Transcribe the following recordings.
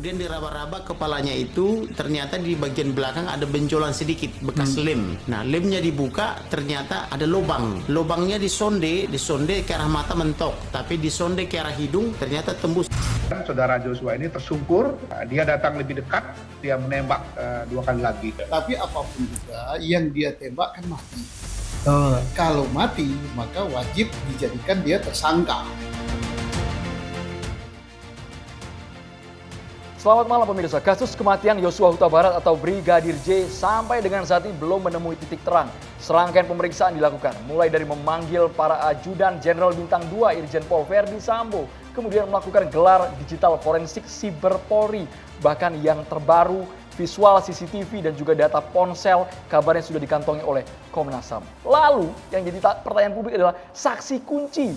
Kemudian diraba-raba kepalanya itu, ternyata di bagian belakang ada benjolan sedikit, bekas lem. Nah, lemnya dibuka, ternyata ada lubang. Lubangnya disonde ke arah mata mentok, tapi disonde ke arah hidung, ternyata tembus. Saudara Joshua ini tersungkur, dia datang lebih dekat, dia menembak 2 kali lagi. Tapi apapun juga yang dia tembak kan mati. Kalau mati, maka wajib dijadikan dia tersangka. Selamat malam pemirsa, kasus kematian Yosua Huta Barat atau Brigadir J sampai dengan saat ini belum menemui titik terang. Serangkaian pemeriksaan dilakukan, mulai dari memanggil para ajudan Jenderal Bintang 2 Irjen Pol Verdi Sambo, kemudian melakukan gelar digital forensik siber Polri, bahkan yang terbaru visual CCTV dan juga data ponsel kabarnya sudah dikantongi oleh Komnas HAM. Lalu yang jadi pertanyaan publik adalah saksi kunci,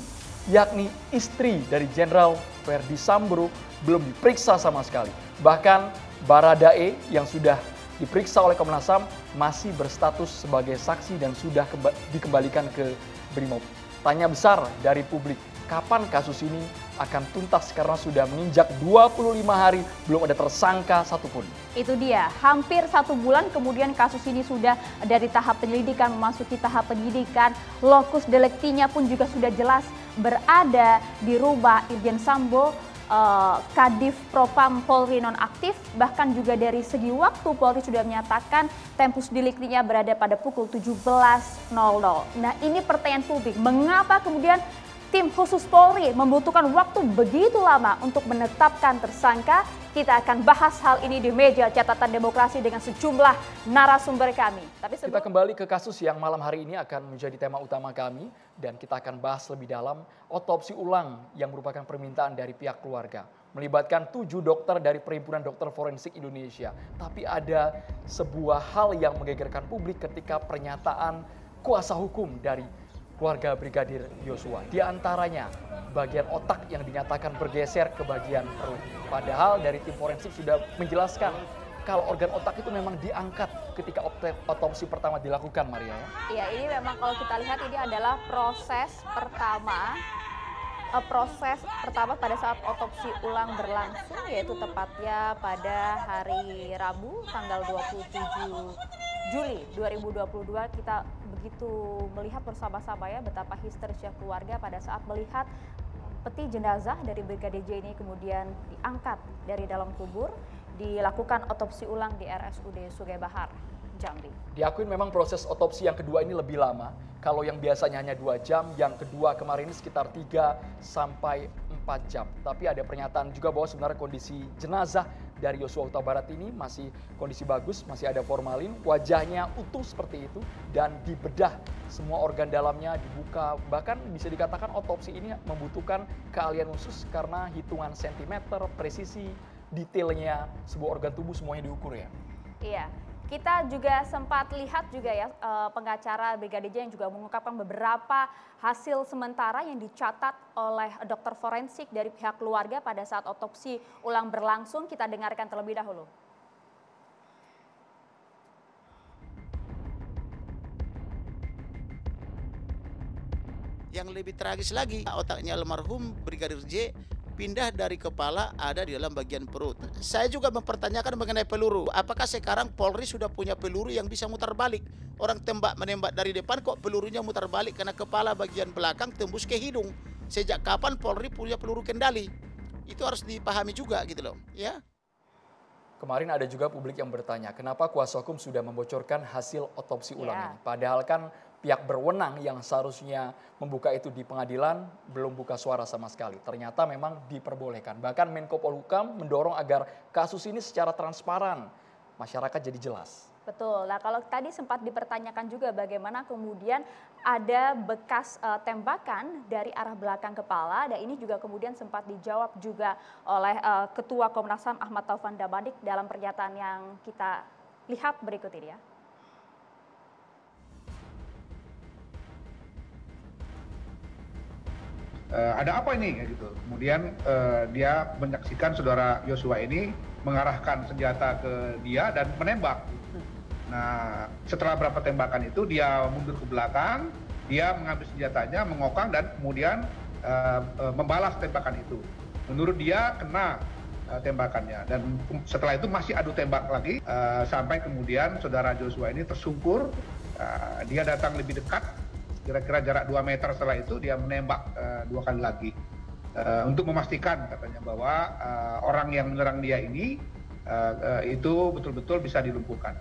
yakni istri dari Jenderal Verdi Sambo belum diperiksa sama sekali. Bahkan Baradae yang sudah diperiksa oleh Komnas HAM masih berstatus sebagai saksi dan sudah dikembalikan ke Brimob. Tanya besar dari publik, kapan kasus ini akan tuntas karena sudah menginjak 25 hari belum ada tersangka satupun. Itu dia, hampir 1 bulan kemudian kasus ini sudah dari tahap penyelidikan memasuki tahap penyidikan. Lokus deliktinya pun juga sudah jelas berada di rumah Irjen Sambo. Kadif Propam Polri nonaktif, bahkan juga dari segi waktu Polri sudah menyatakan tempus deliktinya berada pada pukul 17.00. Nah, ini pertanyaan publik, mengapa kemudian tim khusus Polri membutuhkan waktu begitu lama untuk menetapkan tersangka? Kita akan bahas hal ini di meja catatan demokrasi dengan sejumlah narasumber kami. Tapi Kita kembali ke kasus yang malam hari ini akan menjadi tema utama kami dan kita akan bahas lebih dalam otopsi ulang yang merupakan permintaan dari pihak keluarga. Melibatkan 7 dokter dari Perhimpunan Dokter Forensik Indonesia. Tapi ada sebuah hal yang menggegerkan publik ketika pernyataan kuasa hukum dari keluarga Brigadir Yosua. Di antaranya bagian otak yang dinyatakan bergeser ke bagian perut. Padahal dari tim forensik sudah menjelaskan kalau organ otak itu memang diangkat ketika otopsi pertama dilakukan, Maria. Iya, ini memang kalau kita lihat ini adalah proses pertama pada saat otopsi ulang berlangsung, yaitu tepatnya pada hari Rabu tanggal 27 Juli 2022. Kita begitu melihat bersama-sama ya betapa histerisnya keluarga pada saat melihat peti jenazah dari Brigadir J ini kemudian diangkat dari dalam kubur, dilakukan otopsi ulang di RSUD Sungai Bahar, Jambi. Diakui memang proses otopsi yang kedua ini lebih lama. Kalau yang biasanya hanya 2 jam, yang kedua kemarin ini sekitar 3 sampai 4 jam. Tapi ada pernyataan juga bahwa sebenarnya kondisi jenazah dari Yosua Huta Barat ini masih kondisi bagus, masih ada formalin, wajahnya utuh seperti itu dan dibedah semua organ dalamnya dibuka. Bahkan bisa dikatakan otopsi ini membutuhkan keahlian khusus karena hitungan sentimeter, presisi, detailnya sebuah organ tubuh semuanya diukur ya. Iya. Kita juga sempat lihat juga ya pengacara Brigadir J yang juga mengungkapkan beberapa hasil sementara yang dicatat oleh dokter forensik dari pihak keluarga pada saat otopsi ulang berlangsung. Kita dengarkan terlebih dahulu. Yang lebih tragis lagi, otaknya almarhum Brigadir J pindah dari kepala ada di dalam bagian perut. Saya juga mempertanyakan mengenai peluru. Apakah sekarang Polri sudah punya peluru yang bisa mutar balik? Orang menembak dari depan kok pelurunya mutar balik karena kepala bagian belakang tembus ke hidung. Sejak kapan Polri punya peluru kendali? Itu harus dipahami juga gitu loh, ya. Kemarin ada juga publik yang bertanya, kenapa kuasa hukum sudah membocorkan hasil otopsi ulang ini? Padahal kan pihak berwenang yang seharusnya membuka itu di pengadilan belum buka suara sama sekali. Ternyata memang diperbolehkan. Bahkan Menko Polhukam mendorong agar kasus ini secara transparan masyarakat jadi jelas. Betul. Nah, kalau tadi sempat dipertanyakan juga bagaimana kemudian ada bekas tembakan dari arah belakang kepala, dan ini juga kemudian sempat dijawab juga oleh Ketua Komnas HAM Ahmad Taufan Damanik dalam pernyataan yang kita lihat berikut ini ya. Ada apa ini gitu. Kemudian dia menyaksikan saudara Yosua ini mengarahkan senjata ke dia dan menembak. Nah, setelah beberapa tembakan itu dia mundur ke belakang, dia mengambil senjatanya, mengokang dan kemudian membalas tembakan itu. Menurut dia kena tembakannya. Dan setelah itu masih adu tembak lagi sampai kemudian saudara Joshua ini tersungkur. Dia datang lebih dekat, kira-kira jarak 2 meter. Setelah itu dia menembak 2 kali lagi untuk memastikan katanya bahwa orang yang menyerang dia ini itu betul-betul bisa dilumpuhkan.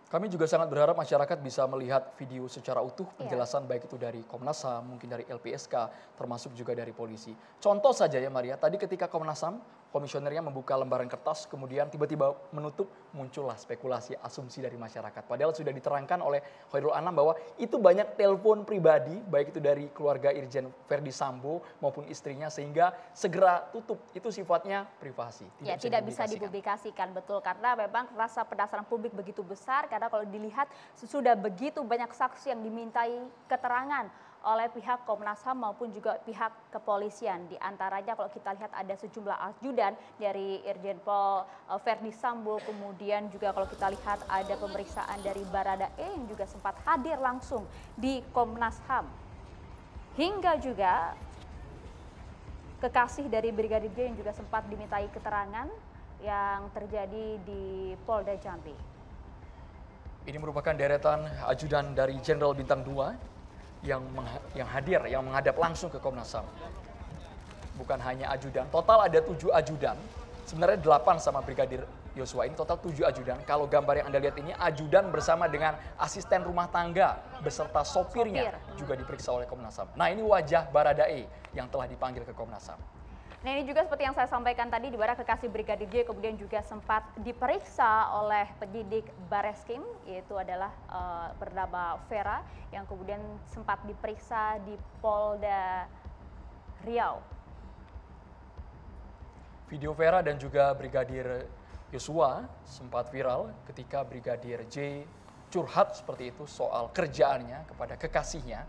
Kami juga sangat berharap masyarakat bisa melihat video secara utuh penjelasan baik itu dari Komnas HAM, mungkin dari LPSK, termasuk juga dari polisi. Contoh saja ya Maria, tadi ketika Komnas HAM, komisionernya membuka lembaran kertas, kemudian tiba-tiba menutup, muncullah spekulasi, asumsi dari masyarakat. Padahal sudah diterangkan oleh Khairul Anam bahwa itu banyak telepon pribadi, baik itu dari keluarga Irjen Verdi Sambo maupun istrinya, sehingga segera tutup. Itu sifatnya privasi. Tidak bisa dipublikasikan, betul. Karena memang rasa penasaran publik begitu besar, karena kalau dilihat sudah begitu banyak saksi yang dimintai keterangan oleh pihak Komnas HAM maupun juga pihak kepolisian. Di antaranya kalau kita lihat ada sejumlah ajudan dari Irjen Pol Verdi Sambo, kemudian juga kalau kita lihat ada pemeriksaan dari Baradae yang juga sempat hadir langsung di Komnas HAM. Hingga juga kekasih dari Brigadir J yang juga sempat dimintai keterangan yang terjadi di Polda Jambi. Ini merupakan deretan ajudan dari Jenderal Bintang 2 yang hadir, yang menghadap langsung ke Komnas HAM. Bukan hanya ajudan, total ada 7 ajudan. Sebenarnya 8 sama Brigadir Yosua, ini total 7 ajudan. Kalau gambar yang Anda lihat ini, ajudan bersama dengan asisten rumah tangga beserta sopirnya juga diperiksa oleh Komnas HAM. Nah, ini wajah Baradae yang telah dipanggil ke Komnas HAM. Nah, ini juga seperti yang saya sampaikan tadi, di mana kekasih Brigadir J kemudian juga sempat diperiksa oleh penyidik Bareskrim, yaitu adalah bernama Vera, yang kemudian sempat diperiksa di Polda Riau. Video Vera dan juga Brigadir Yosua sempat viral ketika Brigadir J curhat seperti itu soal kerjaannya kepada kekasihnya.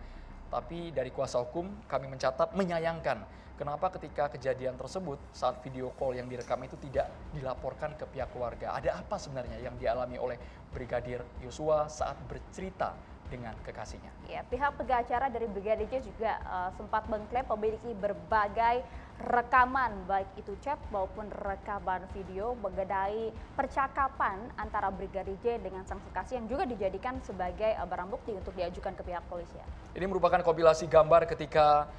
Tapi dari kuasa hukum kami mencatat menyayangkan kenapa ketika kejadian tersebut saat video call yang direkam itu tidak dilaporkan ke pihak keluarga. Ada apa sebenarnya yang dialami oleh Brigadir Yosua saat bercerita dengan kekasihnya? Ya, pihak pengacara dari Brigadir J juga sempat mengklaim memiliki berbagai rekaman, baik itu chat maupun rekaman video mengenai percakapan antara Brigadir J dengan sang kekasih yang juga dijadikan sebagai barang bukti untuk diajukan ke pihak polisian. Ini merupakan kompilasi gambar ketika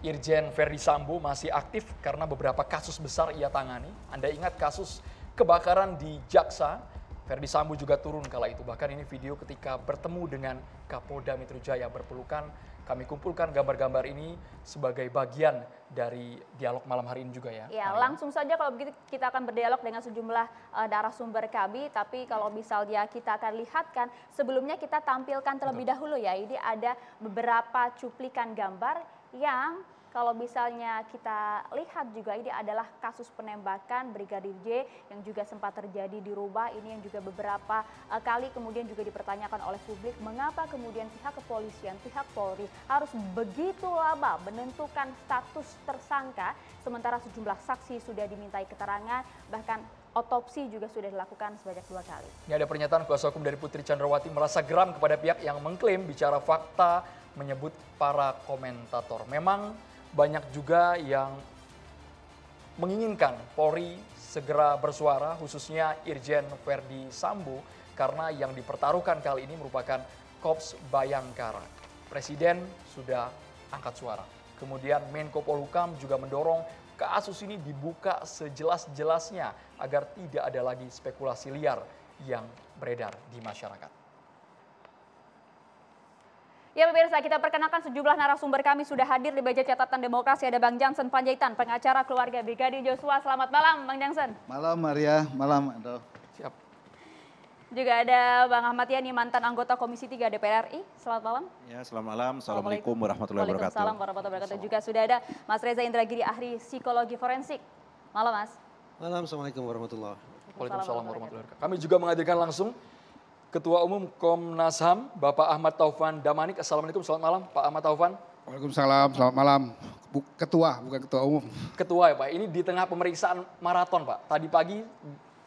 Irjen Verdi Sambo masih aktif karena beberapa kasus besar ia tangani. Anda ingat kasus kebakaran di Jaksa, Verdi Sambo juga turun kala itu. Bahkan ini video ketika bertemu dengan Kapolda Metro Jaya berpelukan. Kami kumpulkan gambar-gambar ini sebagai bagian dari dialog malam hari ini juga ya. Ya, langsung saja kalau begitu kita akan berdialog dengan sejumlah narasumber kami. Tapi kalau misalnya kita akan lihatkan, sebelumnya kita tampilkan terlebih dahulu ya. Ini ada beberapa cuplikan gambar yang kalau misalnya kita lihat juga ini adalah kasus penembakan Brigadir J yang juga sempat terjadi di rumah ini, yang juga beberapa kali kemudian juga dipertanyakan oleh publik mengapa kemudian pihak kepolisian, pihak Polri harus begitu lama menentukan status tersangka sementara sejumlah saksi sudah dimintai keterangan, bahkan otopsi juga sudah dilakukan sebanyak 2 kali. Ini ada pernyataan kuasa hukum dari Putri Chandrawati merasa geram kepada pihak yang mengklaim bicara fakta menyebut para komentator. Memang banyak juga yang menginginkan Polri segera bersuara, khususnya Irjen Verdi Sambo, karena yang dipertaruhkan kali ini merupakan Korps Bayangkara. Presiden sudah angkat suara. Kemudian Menko Polhukam juga mendorong kasus ini dibuka sejelas-jelasnya agar tidak ada lagi spekulasi liar yang beredar di masyarakat. Ya pemirsa, kita perkenalkan sejumlah narasumber kami sudah hadir di meja catatan demokrasi. Ada Bang Jansen Panjaitan, pengacara keluarga Brigadir Joshua. Selamat malam Bang Jansen. Malam Maria, malam Ando. Siap. Juga ada Bang Ahmad Yani, mantan anggota Komisi 3 DPR RI. Selamat malam. Ya, selamat malam. Assalamualaikum warahmatullahi wabarakatuh. Waalaikumsalam warahmatullahi wabarakatuh. Juga sudah ada Mas Reza Indragiri, ahli psikologi forensik. Malam Mas. Malam, assalamualaikum warahmatullahi wabarakatuh. Waalaikumsalam warahmatullahi wabarakatuh. Kami juga menghadirkan langsung Ketua Umum Komnas HAM, Bapak Ahmad Taufan Damanik. Assalamualaikum, selamat malam Pak Ahmad Taufan. Waalaikumsalam, selamat malam. Ketua, bukan Ketua Umum. Ketua ya Pak, ini di tengah pemeriksaan maraton Pak. Tadi pagi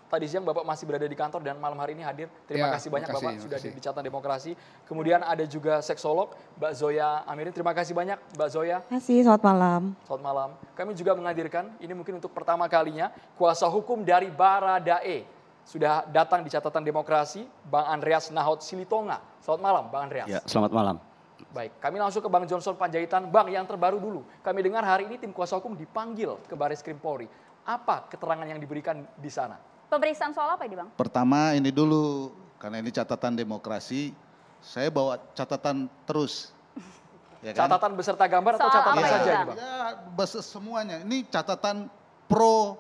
tadi siang Bapak masih berada di kantor dan malam hari ini hadir. Terima Ya, kasih banyak makasih, Bapak sudah makasih. di Catatan Demokrasi. Kemudian ada juga seksolog Mbak Zoya Amirin. Terima kasih banyak Mbak Zoya. Terima kasih, selamat malam. Selamat malam. Kami juga menghadirkan, ini mungkin untuk pertama kalinya, kuasa hukum dari Baradae. Sudah datang di Catatan Demokrasi, Bang Andreas Nahot Silitonga. Selamat malam Bang Andreas. Ya, selamat malam. Baik, kami langsung ke Bang Johnson Panjaitan. Bang, yang terbaru dulu. Kami dengar hari ini tim kuasa hukum dipanggil ke Baris Krim Polri. Apa keterangan yang diberikan di sana? Pemeriksaan soal apa ini Bang? Pertama ini dulu, karena ini catatan demokrasi, saya bawa catatan terus. Ya kan? Catatan beserta gambar atau Soal catatan apa saja itu, ini Bang? Bang? Ya, semuanya. Ini catatan pro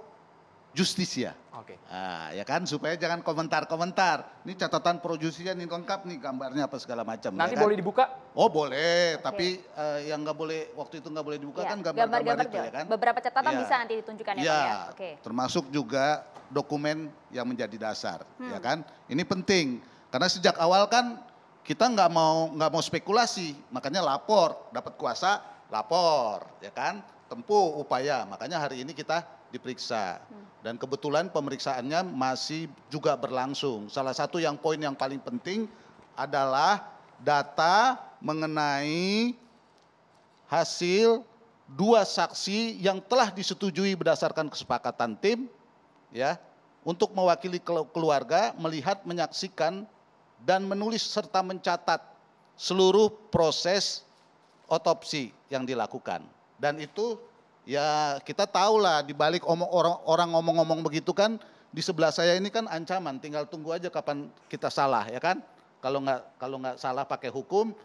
justisia. Oke. Ah, ya kan, supaya jangan komentar-komentar. Ini catatan pro justisia, ini lengkap nih gambarnya apa segala macam. Nanti ya kan? boleh dibuka? Oh boleh, tapi yang nggak boleh, waktu itu nggak boleh dibuka Ya, kan gambar-gambar itu juga. ya kan. Beberapa catatan Ya. bisa nanti ditunjukkan ya, Ya, Bang ya. Oke. termasuk juga dokumen yang menjadi dasar, ya kan. Ini penting karena sejak awal kan kita nggak mau spekulasi, makanya lapor, dapat kuasa lapor, ya kan. Tempuh upaya, makanya hari ini kita diperiksa. Dan kebetulan pemeriksaannya masih juga berlangsung. Salah satu poin yang paling penting adalah data mengenai hasil 2 saksi yang telah disetujui berdasarkan kesepakatan tim, ya, untuk mewakili keluarga, melihat, menyaksikan, dan menulis serta mencatat seluruh proses otopsi yang dilakukan. Dan itu ya kita tahulah di balik orang ngomong-ngomong begitu kan, di sebelah saya ini kan ancaman, tinggal tunggu aja kapan kita salah, ya kan. Kalau nggak salah pakai hukum,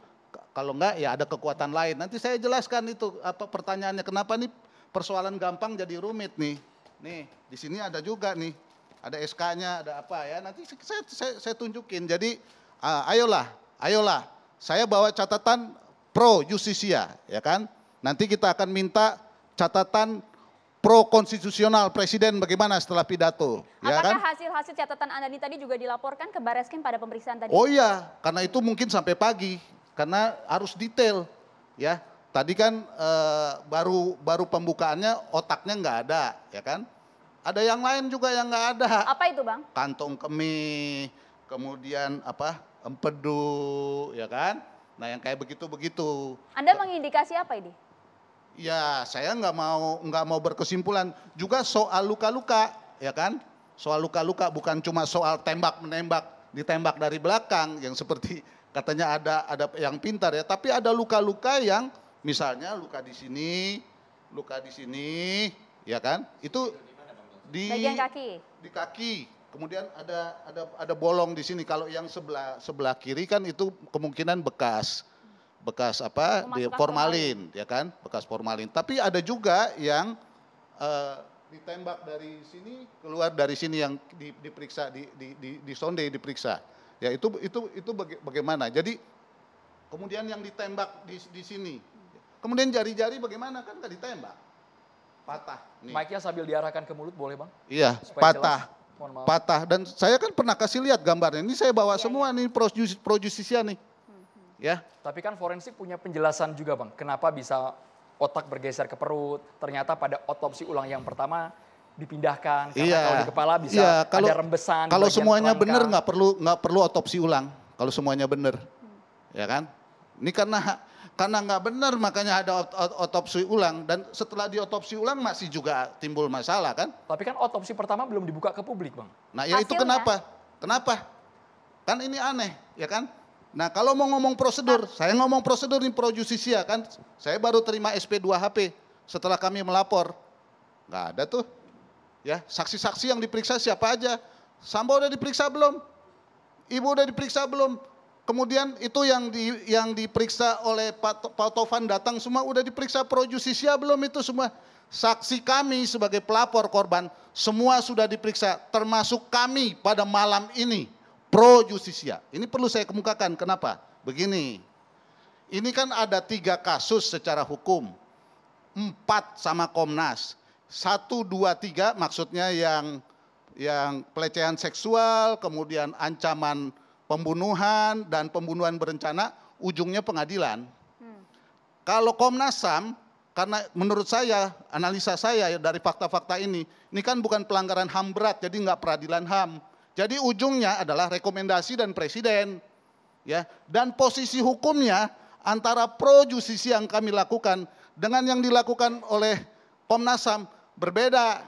kalau nggak ya ada kekuatan lain. Nanti saya jelaskan itu apa pertanyaannya, kenapa nih persoalan gampang jadi rumit nih. Nih di sini ada juga nih, ada SK-nya, ada apa ya. Nanti saya tunjukin. Jadi ayolah, saya bawa catatan pro justisia, ya kan. Nanti kita akan minta catatan pro konstitusional presiden bagaimana setelah pidato. Ya Apakah kan? hasil-hasil catatan Anda ini tadi juga dilaporkan ke Bareskrim pada pemeriksaan tadi? Oh iya, karena itu mungkin sampai pagi, karena harus detail. Ya, tadi kan baru pembukaannya otaknya nggak ada, ya kan? Ada yang lain juga yang nggak ada. Apa itu Bang? Kantong kemih, kemudian empedu, ya kan? Nah yang kayak begitu-begitu. Anda mengindikasi apa ini? Ya saya nggak mau berkesimpulan. Juga soal luka-luka, ya kan? Soal luka-luka bukan cuma soal tembak-menembak, ditembak dari belakang yang seperti katanya ada yang pintar ya. Tapi ada luka-luka yang misalnya luka di sini, ya kan? Itu di bagian kaki. Di kaki. Kemudian ada bolong di sini. Kalau yang sebelah kiri kan itu kemungkinan bekas apa formalin, ya kan, bekas formalin. Tapi ada juga yang ditembak dari sini, keluar dari sini yang diperiksa di sonde diperiksa. Ya itu bagaimana? Jadi kemudian yang ditembak di sini, kemudian jari-jari bagaimana, kan nggak ditembak, patah. Mic-nya sambil diarahkan ke mulut boleh Bang? Iya, Supaya patah. jelas. Mohon maaf. Patah. Dan saya kan pernah kasih lihat gambarnya. Ini saya bawa semua nih pro justisia nih. Ya. Tapi kan forensik punya penjelasan juga Bang, kenapa bisa otak bergeser ke perut, ternyata pada otopsi ulang yang pertama dipindahkan, karena kalau di kepala bisa ada rembesan. Kalau semuanya benar nggak perlu otopsi ulang, kalau semuanya benar. Ya kan? Ini karena nggak benar makanya ada otopsi ulang, dan setelah diotopsi ulang masih juga timbul masalah kan? Tapi kan otopsi pertama belum dibuka ke publik Bang. Nah ya itu kenapa? Kan ini aneh, ya kan? Nah kalau mau ngomong prosedur, saya ngomong prosedur ini pro justisia kan, saya baru terima SP2HP setelah kami melapor. Nggak ada tuh, ya saksi-saksi yang diperiksa siapa aja. Sambo udah diperiksa belum? Ibu udah diperiksa belum? Kemudian itu yang diperiksa oleh Pak Taufan datang semua udah diperiksa pro justisia belum itu semua? Saksi kami sebagai pelapor korban semua sudah diperiksa, termasuk kami pada malam ini. Pro justisia. Ini perlu saya kemukakan. Kenapa? Begini. Ini kan ada 3 kasus secara hukum. 4 sama Komnas. 1, 2, 3 maksudnya yang pelecehan seksual, kemudian ancaman pembunuhan dan pembunuhan berencana, ujungnya pengadilan. Kalau Komnas HAM Karena menurut saya, analisa saya dari fakta-fakta ini kan bukan pelanggaran HAM berat, jadi nggak peradilan HAM. Jadi ujungnya adalah rekomendasi dan presiden. Ya, dan posisi hukumnya antara pro justisi yang kami lakukan dengan yang dilakukan oleh Komnas HAM berbeda.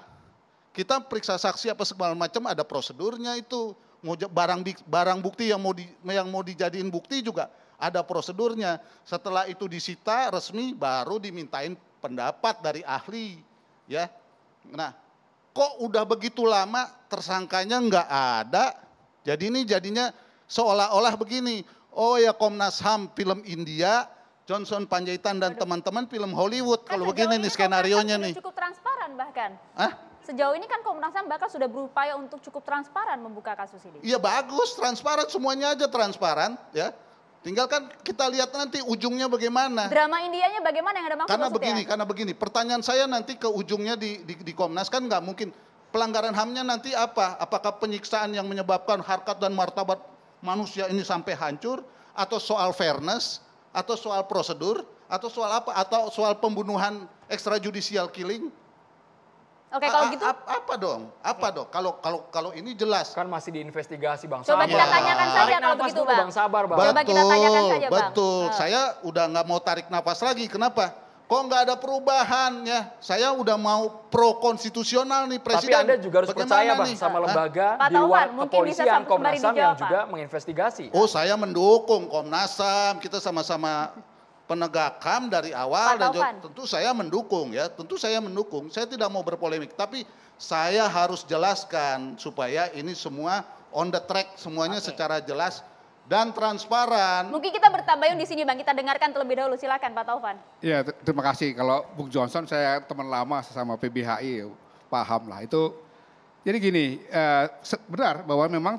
Kita periksa saksi apa segala macam ada prosedurnya itu. Barang bukti yang mau dijadiin bukti juga ada prosedurnya. Setelah itu disita resmi baru dimintain pendapat dari ahli, ya. Nah, kok udah begitu lama tersangkanya nggak ada? Jadi ini jadinya seolah-olah begini. Oh ya, Komnas HAM film India, Johnson Panjaitan dan teman-teman film Hollywood. Kalau begini nih skenarionya nih. Cukup transparan bahkan. Hah? Sejauh ini kan Komnas HAM bahkan sudah berupaya untuk cukup transparan membuka kasus ini. Iya bagus, transparan, semuanya aja transparan, ya. Tinggal kan kita lihat nanti ujungnya bagaimana. Drama Indianya bagaimana yang ada maksud Karena begini, pertanyaan saya nanti ke ujungnya di Komnas kan nggak mungkin. Pelanggaran HAM-nya nanti apa? Apakah penyiksaan yang menyebabkan harkat dan martabat manusia ini sampai hancur? Atau soal fairness? Atau soal prosedur? Atau soal apa? Atau soal pembunuhan extrajudicial killing? Oke, kalau gitu apa dong? Kalau ini jelas. Kan masih diinvestigasi Bang. Coba kita tanyakan saja kalau begitu Bang. Bang, sabar Bang. Coba kita tanyakan saja Bang. Betul, saya udah nggak mau tarik nafas lagi. Kenapa? Kok nggak ada perubahan ya? Saya udah mau pro konstitusional nih Presiden. Tapi Anda juga harus percaya Bang nih? sama lembaga Pak di luar Taufan, mungkin bisa kepolisian kembali Komnas HAM yang dijawab, juga Pak. menginvestigasi. Oh, saya mendukung Komnas HAM. Kita sama-sama penegak HAM dari awal Pak dan Taufan. tentu saya mendukung ya. Tentu saya mendukung. Saya tidak mau berpolemik, tapi saya harus jelaskan supaya ini semua on the track, semuanya secara jelas dan transparan. Mungkin kita bertabayun di sini Bang, kita dengarkan terlebih dahulu. Silakan Pak Taufan. Ya, terima kasih. Kalau Bung Johnson, saya teman lama sama PBHI, paham lah. Itu jadi gini, benar bahwa memang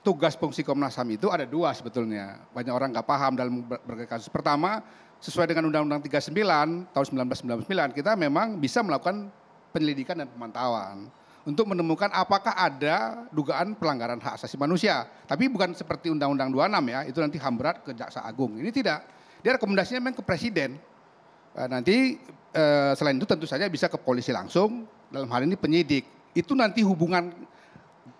tugas fungsi Komnas HAM itu ada dua sebetulnya. Banyak orang nggak paham dalam berbagai kasus. Pertama, sesuai dengan Undang-Undang 39 tahun 1999, kita memang bisa melakukan penyelidikan dan pemantauan untuk menemukan apakah ada dugaan pelanggaran hak asasi manusia. Tapi bukan seperti Undang-Undang 26 ya, itu nanti HAM berat ke Jaksa Agung. Ini tidak. Dia rekomendasinya memang ke Presiden. Nanti selain itu tentu saja bisa ke polisi langsung, dalam hal ini penyidik. Itu nanti hubungan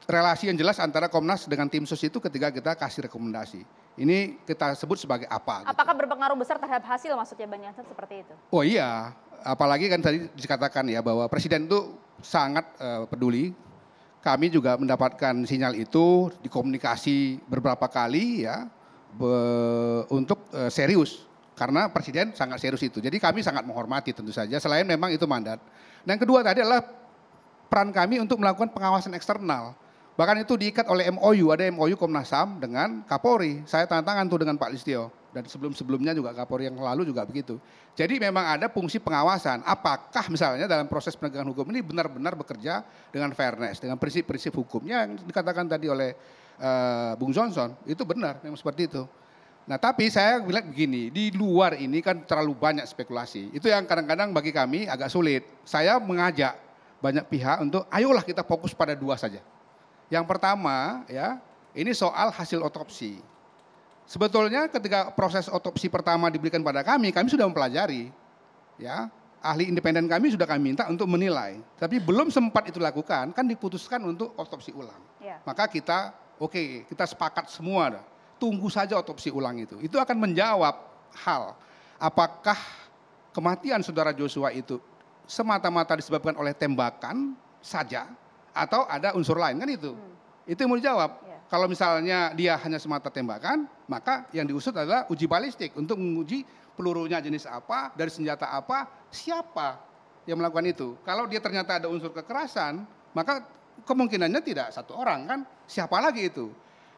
relasi yang jelas antara Komnas dengan tim sus itu ketika kita kasih rekomendasi. Ini kita sebut sebagai apa. Apakah berpengaruh besar terhadap hasil maksudnya Bang Jansen seperti itu? Oh iya, apalagi kan tadi dikatakan ya bahwa Presiden itu sangat peduli. Kami juga mendapatkan sinyal itu dikomunikasi beberapa kali ya untuk serius. Karena Presiden sangat serius itu. Jadi kami sangat menghormati tentu saja selain memang itu mandat. Dan kedua tadi adalah peran kami untuk melakukan pengawasan eksternal. Bahkan itu diikat oleh MOU, ada MOU Komnas HAM dengan Kapolri. Saya tanda tangan tuh dengan Pak Listio. Dan sebelum-sebelumnya juga Kapolri yang lalu juga begitu. Jadi memang ada fungsi pengawasan. Apakah misalnya dalam proses penegakan hukum ini benar-benar bekerja dengan fairness, dengan prinsip-prinsip hukumnya yang dikatakan tadi oleh Bung Johnson. Itu benar, memang seperti itu. Nah tapi saya bilang begini, di luar ini kan terlalu banyak spekulasi. Itu yang kadang-kadang bagi kami agak sulit. Saya mengajak banyak pihak untuk ayolah kita fokus pada dua saja. Yang pertama ya, ini soal hasil otopsi. Sebetulnya ketika proses otopsi pertama diberikan pada kami sudah mempelajari. Ya, ahli independen kami sudah kami minta untuk menilai. Tapi belum sempat itu lakukan, kan diputuskan untuk otopsi ulang. Ya. Maka kita kita sepakat semua dah. Tunggu saja otopsi ulang itu. Itu akan menjawab hal apakah kematian saudara Joshua itu semata-mata disebabkan oleh tembakan saja atau ada unsur lain, kan itu. Itu yang mau dijawab. Ya. Kalau misalnya dia hanya semata tembakan, maka yang diusut adalah uji balistik untuk menguji pelurunya jenis apa, dari senjata apa, siapa yang melakukan itu. Kalau dia ternyata ada unsur kekerasan, maka kemungkinannya tidak satu orang kan, siapa lagi itu.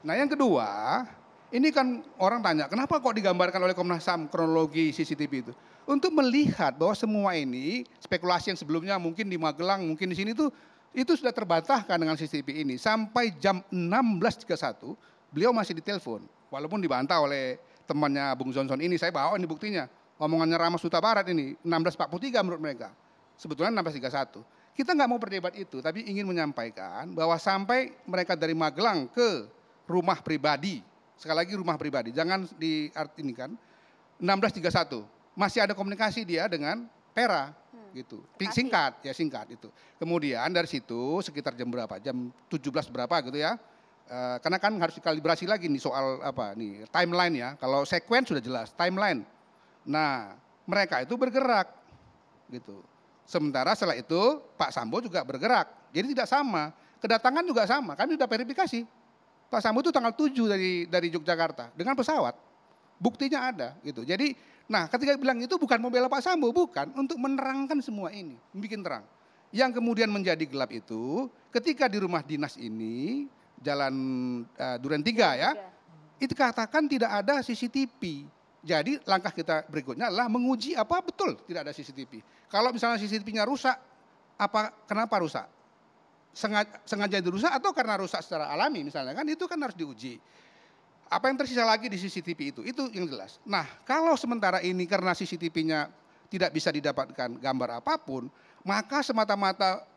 Nah yang kedua, ini kan orang tanya, kenapa kok digambarkan oleh Komnas HAM kronologi CCTV itu? Untuk melihat bahwa semua ini spekulasi yang sebelumnya mungkin di Magelang, mungkin di sini tuh itu sudah terbantahkan dengan CCTV ini. Sampai jam 16.31 beliau masih ditelepon. Walaupun dibantah oleh temannya Bung Johnson ini, saya bawa ini buktinya. Omongannya Ramos Huta Barat ini, 16.43 menurut mereka. Sebetulnya 16.31. Kita nggak mau berdebat itu, tapi ingin menyampaikan bahwa sampai mereka dari Magelang ke rumah pribadi, sekali lagi rumah pribadi, jangan diartikan 16.31. Masih ada komunikasi dia dengan Pera gitu. Singkat itu. Kemudian dari situ sekitar jam berapa? Jam 17 berapa gitu ya. Karena kan harus dikalibrasi lagi nih soal timeline ya. Kalau sequence sudah jelas, timeline. Nah, mereka itu bergerak gitu. Sementara setelah itu Pak Sambo juga bergerak. Jadi tidak sama. Kedatangan juga sama. Kami sudah verifikasi. Pak Sambo itu tanggal 7 dari Yogyakarta dengan pesawat. Buktinya ada gitu. Jadi, nah ketika bilang itu bukan membela Pak Sambo, bukan, untuk menerangkan semua ini, membuat terang. Yang kemudian menjadi gelap itu ketika di rumah dinas ini, Jalan Duren 3 ya, itu katakan tidak ada CCTV. Jadi langkah kita berikutnya adalah menguji apa betul tidak ada CCTV. Kalau misalnya CCTV-nya rusak, kenapa rusak? Sengaja dirusak atau karena rusak secara alami misalnya kan, itu kan harus diuji. Apa yang tersisa lagi di CCTV itu yang jelas. Nah kalau sementara ini karena CCTV-nya tidak bisa didapatkan gambar apapun, maka semata-mata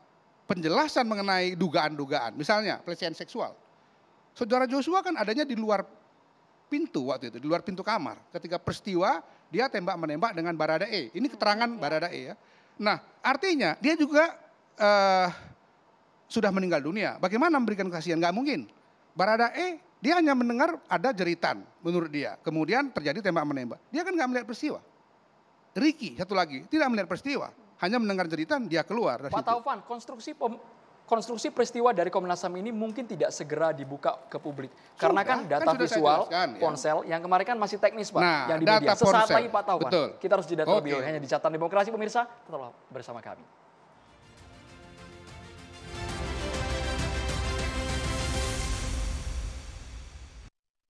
penjelasan mengenai dugaan-dugaan, misalnya pelecehan seksual. Saudara Joshua kan adanya di luar pintu waktu itu, di luar pintu kamar. Ketika peristiwa dia tembak-menembak dengan Baradae. Ini keterangan Baradae ya. Nah artinya dia juga sudah meninggal dunia. Bagaimana memberikan kesaksian? Nggak mungkin. Baradae dia hanya mendengar ada jeritan menurut dia. Kemudian terjadi tembak-menembak. Dia kan nggak melihat peristiwa. Ricky satu lagi tidak melihat peristiwa. Hanya mendengar jeritan dia keluar dari Pak situ. Taufan, konstruksi peristiwa dari Komnas HAM ini mungkin tidak segera dibuka ke publik. Karena kan data sudah saya visual jelaskan, ya. ponsel yang kemarin kan masih teknis Pak. Nah, yang di data media. Sesaat ponsel. lagi Pak Taufan. Betul. Kita harus jeda terlebih Oke. dahulu. Hanya di Catatan Demokrasi pemirsa, tetaplah bersama kami.